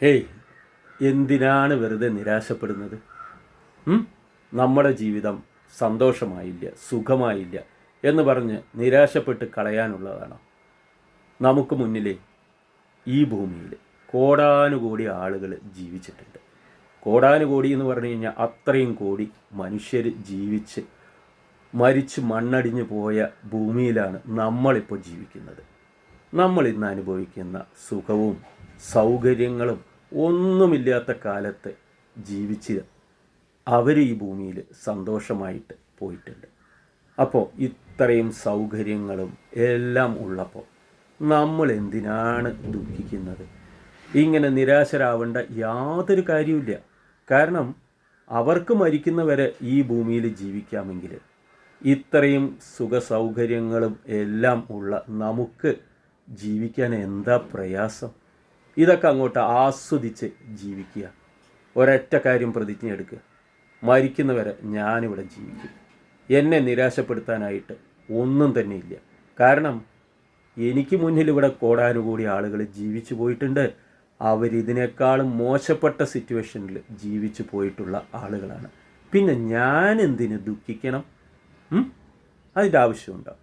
Hey, എന്തിനാണ് വെറുതെ നിരാശപ്പെടുന്നത്? നമ്മുടെ ജീവിതം സന്തോഷമായില്ല, സുഖമായില്ല എന്ന് പറഞ്ഞ് നിരാശപ്പെട്ട് കളയാനുള്ളതാണ്. നമുക്ക് മുന്നിലെ ഈ ഭൂമിയിൽ കോടാനുകോടി ആളുകൾ ജീവിച്ചിട്ടുണ്ട്. കോടാനുകോടി എന്ന് പറഞ്ഞു കഴിഞ്ഞാൽ അത്രയും കോടി മനുഷ്യർ ജീവിച്ച് മരിച്ച് മണ്ണടിഞ്ഞു പോയ ഭൂമിയിലാണ് നമ്മളിപ്പോൾ ജീവിക്കുന്നത്. നമ്മൾ ഇന്ന് അനുഭവിക്കുന്ന സുഖവും സൗകര്യങ്ങളും ഒന്നുമില്ലാത്ത കാലത്ത് ജീവിച്ച് അവർ ഈ ഭൂമിയിൽ സന്തോഷമായിട്ട് പോയിട്ടുണ്ട്. അപ്പോൾ ഇത്രയും സൗകര്യങ്ങളും എല്ലാം ഉള്ളപ്പോൾ നമ്മൾ എന്തിനാണ് ദുഃഖിക്കുന്നത്? ഇങ്ങനെ നിരാശരാവേണ്ട യാതൊരു കാര്യമില്ല. കാരണം അവർക്ക് മരിക്കുന്നവരെ ഈ ഭൂമിയിൽ ജീവിക്കാമെങ്കിൽ ഇത്രയും സുഖ സൗകര്യങ്ങളും എല്ലാം ഉള്ള നമുക്ക് ജീവിക്കാൻ എന്താ പ്രയാസം? ഇതൊക്കെ അങ്ങോട്ട് ആസ്വദിച്ച് ജീവിക്കുക. ഒരൊറ്റ കാര്യം പ്രതിജ്ഞ എടുക്കുക, മരിക്കുന്നവരെ ഞാനിവിടെ ജീവിക്കും. എന്നെ നിരാശപ്പെടുത്താനായിട്ട് ഒന്നും തന്നെ ഇല്ല. കാരണം എനിക്ക് മുന്നിൽ ഇവിടെ കോടാനുകൂടി ആളുകൾ ജീവിച്ചു പോയിട്ടുണ്ട്. അവരിതിനേക്കാളും മോശപ്പെട്ട സിറ്റുവേഷനിൽ ജീവിച്ചു പോയിട്ടുള്ള ആളുകളാണ്. പിന്നെ ഞാൻ എന്തിന് ദുഃഖിക്കണം? അതിൻ്റെ ആവശ്യമുണ്ടോ?